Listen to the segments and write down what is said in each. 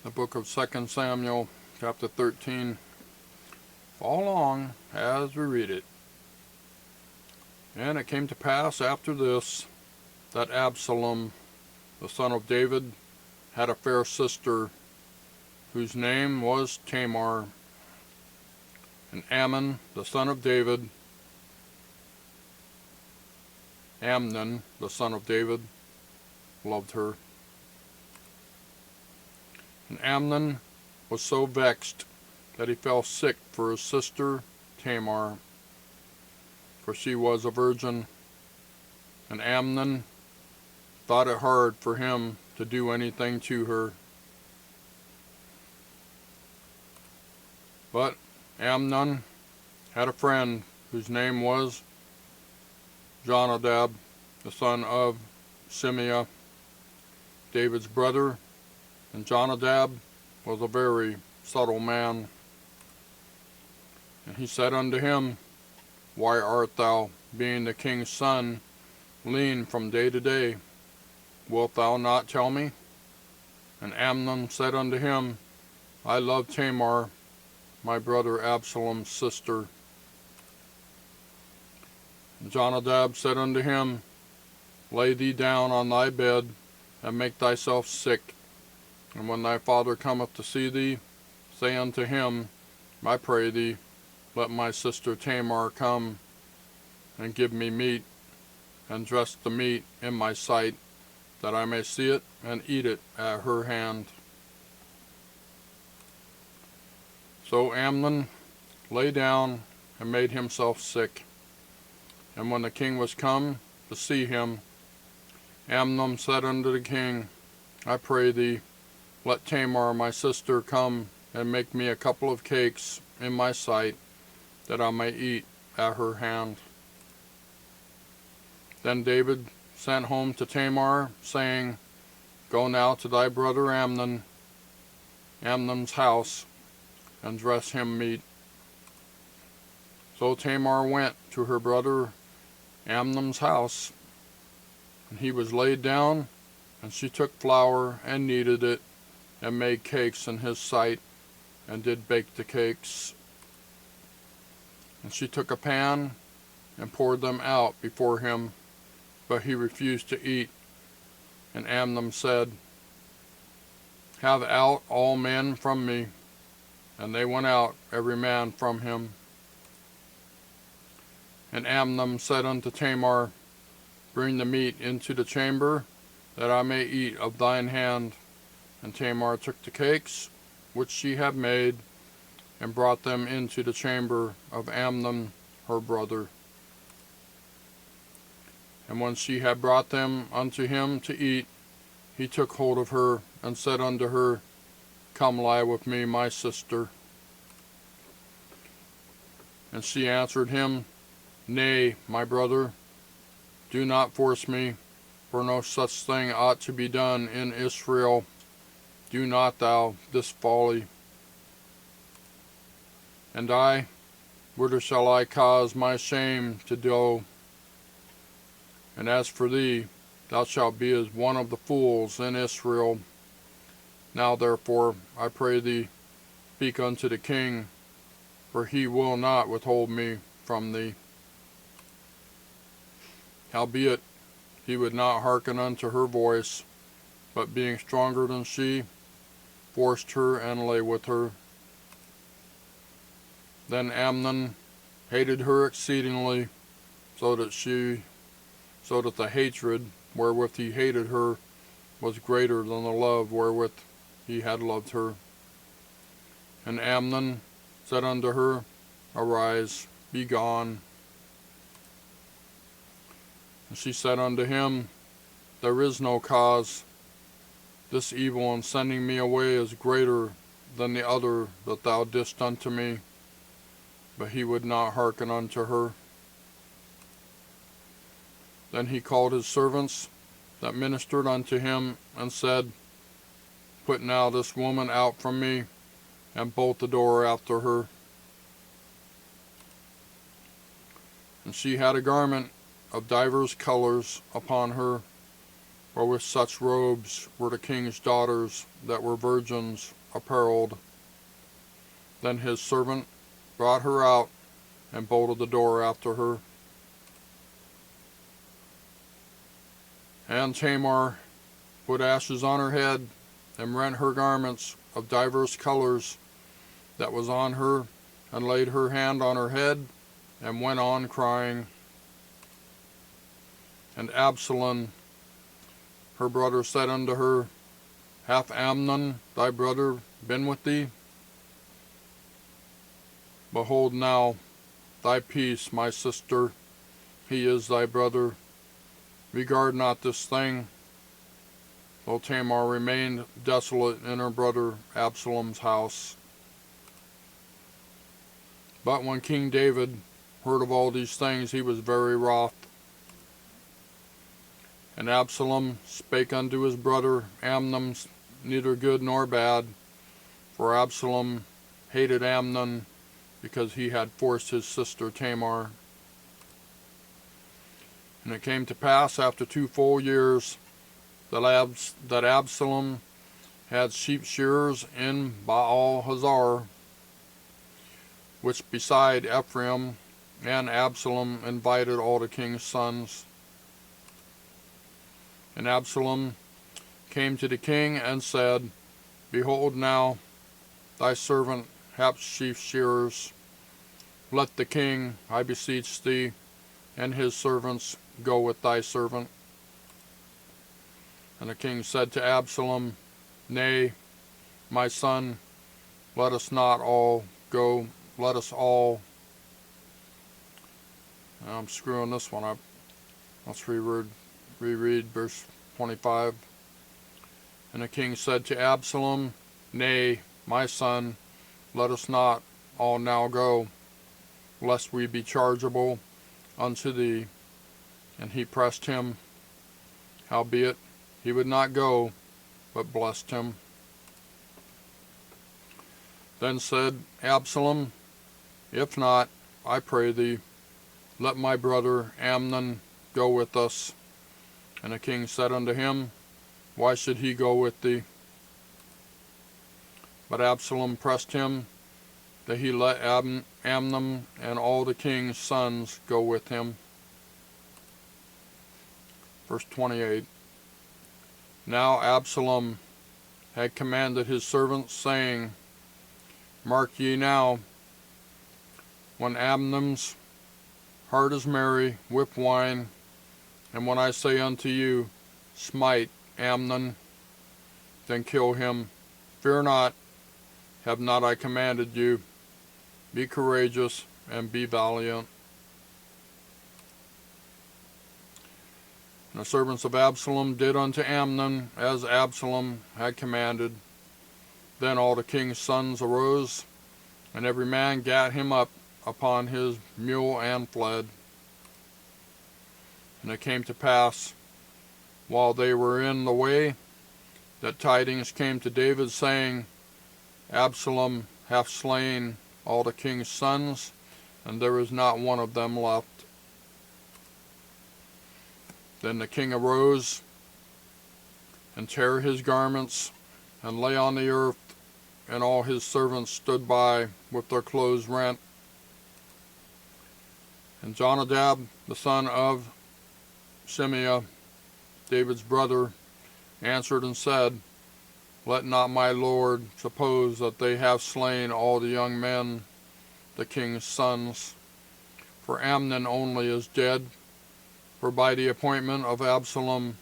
The book of 2 Samuel, chapter 13. Follow along as we read it. And it came to pass after this, that Absalom, the son of David, had a fair sister, whose name was Tamar. And Amnon, the son of David, Amnon, the son of David, loved her. And Amnon was so vexed that he fell sick for his sister Tamar, for she was a virgin. And Amnon thought it hard for him to do anything to her. But Amnon had a friend whose name was Jonadab, the son of Shimeah, David's brother, and Jonadab was a very subtle man. And he said unto him, Why art thou, being the king's son, lean from day to day? Wilt thou not tell me? And Amnon said unto him, I love Tamar, my brother Absalom's sister. And Jonadab said unto him, Lay thee down on thy bed, and make thyself sick. And when thy father cometh to see thee, say unto him, I pray thee, let my sister Tamar come, and give me meat, and dress the meat in my sight, that I may see it and eat it at her hand. So Amnon lay down and made himself sick. And when the king was come to see him, Amnon said unto the king, I pray thee, let Tamar my sister come and make me a couple of cakes in my sight, that I may eat at her hand. Then David sent home to Tamar, saying, Go now to thy brother Amnon's house, and dress him meat. So Tamar went to her brother Amnon's house, and he was laid down, and she took flour and kneaded it, and made cakes in his sight, and did bake the cakes. And she took a pan, and poured them out before him, but he refused to eat. And Amnon said, Have out all men from me. And they went out, every man from him. And Amnon said unto Tamar, Bring the meat into the chamber, that I may eat of thine hand. And Tamar took the cakes, which she had made, and brought them into the chamber of Amnon her brother. And when she had brought them unto him to eat, he took hold of her, and said unto her, Come lie with me, my sister. And she answered him, Nay, my brother, do not force me, for no such thing ought to be done in Israel. Do not thou this folly. And I, whither shall I cause my shame to go? And as for thee, thou shalt be as one of the fools in Israel. Now therefore, I pray thee, speak unto the king, for he will not withhold me from thee. Howbeit, he would not hearken unto her voice, but being stronger than she, forced her and lay with her. Then Amnon hated her exceedingly, so that the hatred wherewith he hated her was greater than the love wherewith he had loved her. And Amnon said unto her, Arise, be gone. And she said unto him, There is no cause. This evil in sending me away is greater than the other that thou didst unto me. But he would not hearken unto her. Then he called his servants that ministered unto him, and said, Put now this woman out from me, and bolt the door after her. And she had a garment of divers colors upon her, or with such robes were the king's daughters that were virgins apparelled. Then his servant brought her out and bolted the door after her. And Tamar put ashes on her head, and rent her garments of divers colors that was on her, and laid her hand on her head, and went on crying. And Absalom, her brother, said unto her, Hath Amnon thy brother been with thee? Behold now thy peace, my sister, he is thy brother. Regard not this thing. Though Tamar remained desolate in her brother Absalom's house. But when King David heard of all these things, he was very wroth. And Absalom spake unto his brother Amnon neither good nor bad, for Absalom hated Amnon, because he had forced his sister Tamar. And it came to pass after 2 full years that Absalom had sheep shearers in Baal-hazor, which beside Ephraim, and Absalom invited all the king's sons. And Absalom came to the king and said, Behold now, thy servant hath sheep shearers. Let the king, I beseech thee, and his servants go with thy servant. And the king said to Absalom, Nay, my son, let us not all go, let us all. I'm screwing this one up. Let's reread verse 25. And the king said to Absalom, Nay, my son, let us not all now go, lest we be chargeable unto thee. And he pressed him, howbeit he would not go, but blessed him. Then said Absalom, If not, I pray thee, let my brother Amnon go with us. And the king said unto him, Why should he go with thee? But Absalom pressed him, that he let Amnon and all the king's sons go with him. Verse 28. Now Absalom had commanded his servants, saying, Mark ye now, when Amnon's heart is merry, whip wine, and when I say unto you, Smite Amnon, then kill him. Fear not, have not I commanded you? Be courageous and be valiant. And the servants of Absalom did unto Amnon as Absalom had commanded. Then all the king's sons arose, and every man gat him up upon his mule and fled. And it came to pass, while they were in the way, that tidings came to David, saying, Absalom hath slain all the king's sons, and there is not one of them left. Then the king arose, and tare his garments, and lay on the earth, and all his servants stood by with their clothes rent. And Jonadab, the son of Shimeah, David's brother, answered and said, Let not my lord suppose that they have slain all the young men, the king's sons. For Amnon only is dead, for by the appointment of Absalom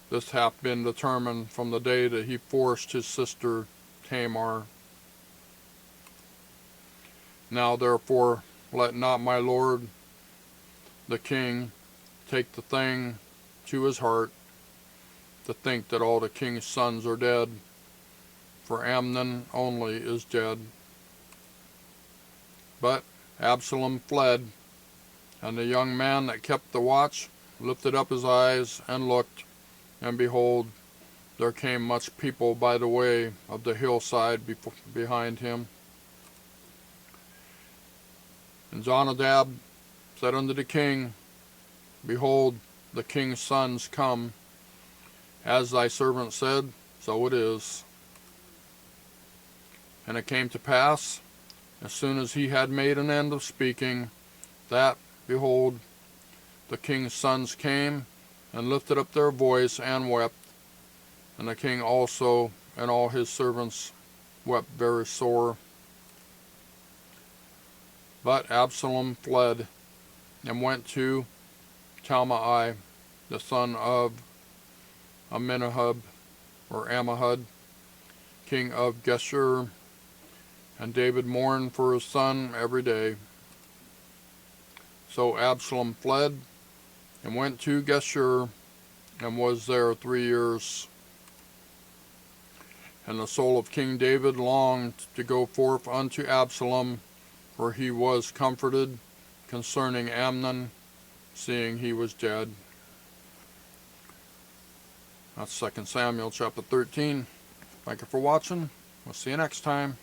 this hath been determined from the day that he forced his sister Tamar. Now therefore let not my lord the king take the thing to his heart, to think that all the king's sons are dead, for Amnon only is dead. But Absalom fled, and the young man that kept the watch lifted up his eyes and looked, and behold, there came much people by the way of the hillside behind him. And Jonadab said unto the king, Behold, the king's sons come. As thy servant said, so it is. And it came to pass, as soon as he had made an end of speaking, that, behold, the king's sons came and lifted up their voice and wept, and the king also and all his servants wept very sore. But Absalom fled and went to Talmai, the son of Amminahab, or Ammihud, king of Geshur, and David mourned for his son every day. So Absalom fled and went to Geshur, and was there 3 years. And the soul of King David longed to go forth unto Absalom, for he was comforted concerning Amnon, seeing he was dead. That's 2 Samuel chapter 13. Thank you for watching. We'll see you next time.